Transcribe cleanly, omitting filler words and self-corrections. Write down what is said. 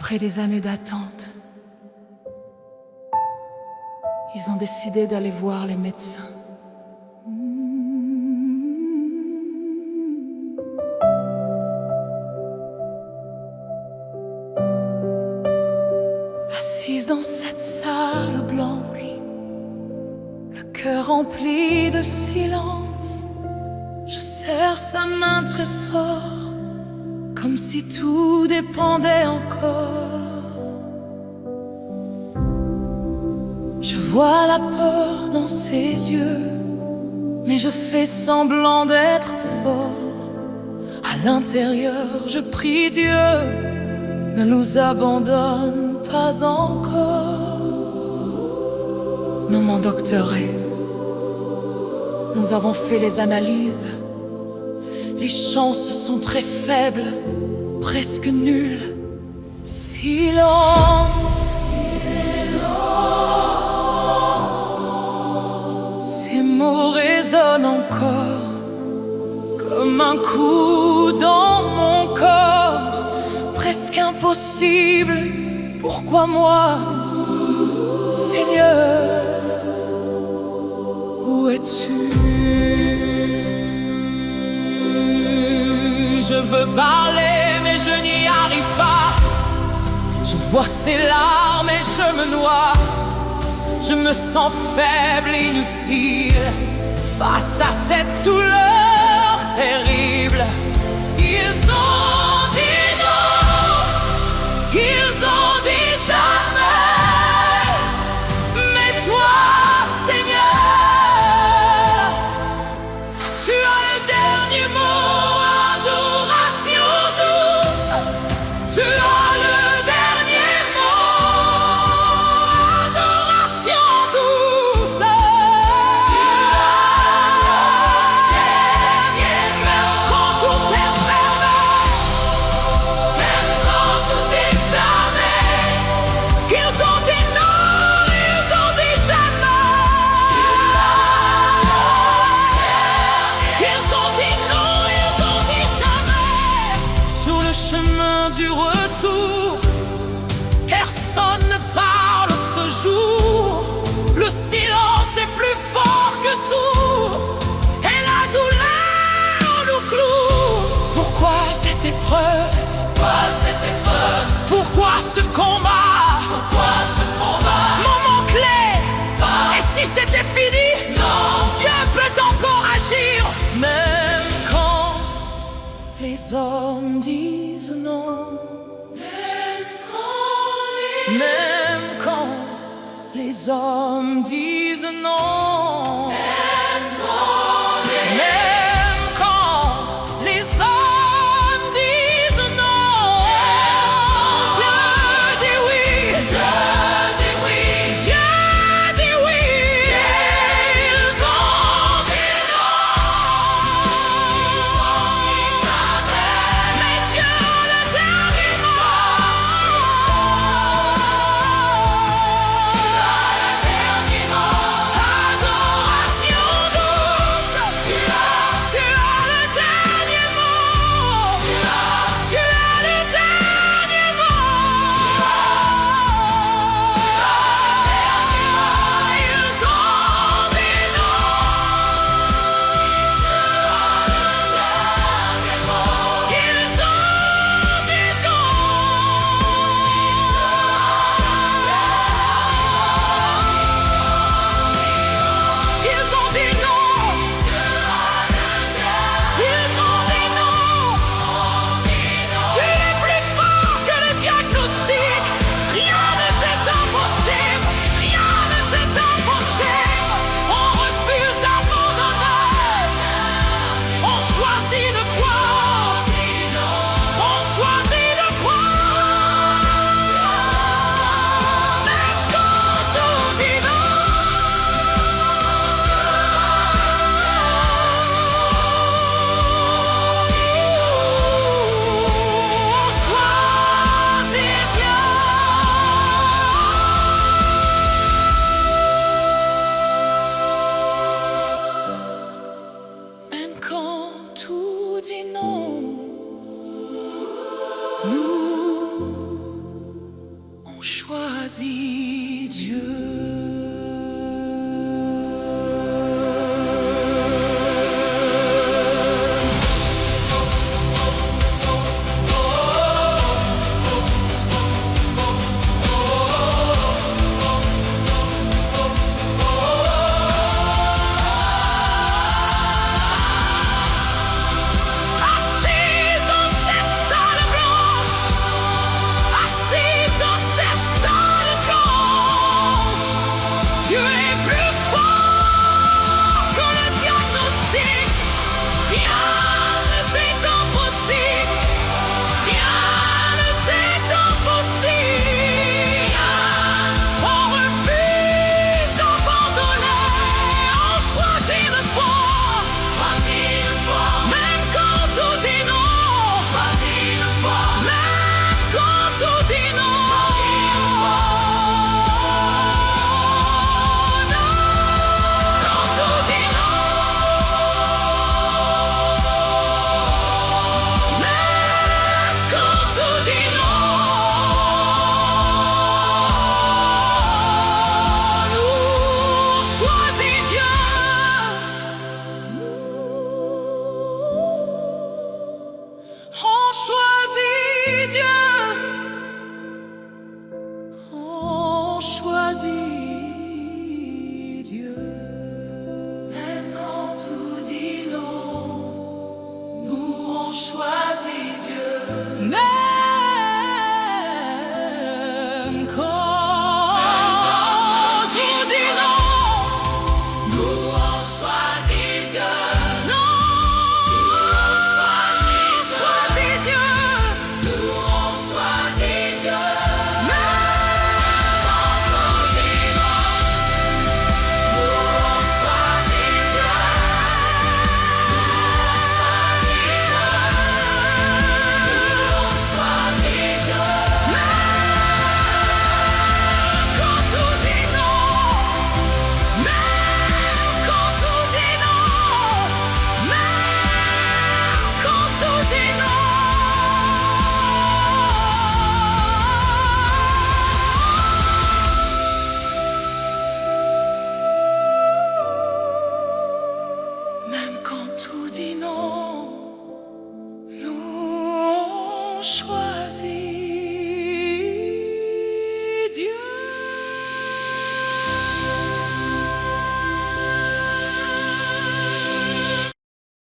Après des années d'attente, ils ont décidé d'aller voir les médecins. Assise dans cette salle blanche, le cœur rempli de silence, je serre sa main très fort, comme si tout dépendait encore. Je vois la peur dans ses yeux, mais je fais semblant d'être fort. À l'intérieur, je prie Dieu, ne nous abandonne pas encore. Non, mon docteur, nous avons fait les analyses. Les chances sont très faibles, presque nulles. Silence. Ces mots résonnent encore comme un coup dans mon corps. Presque impossible, pourquoi moi, Seigneur, où es-tu? Je veux parler mais je n'y arrive pas. Je vois ses larmes et je me noie. Je me sens faible, inutile, face à cette douleur terrible. Ils ont dit non, ils ont dit jamais. Mais toi, Seigneur, tu as le dernier mot. Adoration douce, tu as le dernier mot. Adoration douce, tu as le dernier mot. Quand tout est fermé, même quand tout est fermé, ils ont dit non, ils ont dit jamais. Tu as ils ont dit non, ils ont dit jamais. Sur le chemin du retour, personne ne parle ce jour. Le silence est plus fort que tout, et la douleur nous cloue. Pourquoi cette épreuve? Pourquoi cette épreuve? Pourquoi ce combat? Pourquoi ce combat? Moment clé. Et si c'était fini? Non. Dieu peut encore agir. Même quand les hommes disent non, même quand les hommes disent non, même quand les hommes disent non, Dieu dit oui, Dieu dit oui, Dieu dit oui. Ils ont dit non, ils ont dit jamais. Mais Dieu a le dernier mot. Tu as le dernier mot. Adoration douce, tu as le dernier mot. Tu as le dernier mot. Ils ont dit non. Ils ont dit non. Ils ont dit non. Ils ont dit non. Tu es plus fort que le diagnostic. Rien ne t'est impossible. Rien ne t'est impossible. On refuse d'abandonner. On choisit de croire. On choisit de croire. Même quand tout dit non. On choisit Dieu. Même quand tout dit non, nous choisi Dieu. On choisit Dieu. Même quand tout dit non, nous on choisit Dieu. Même quand tout dit non, nous on choisit Dieu. Non, nous on choisit Dieu. Nous on choisit Dieu. Même quand tout dit non, nous on choisit.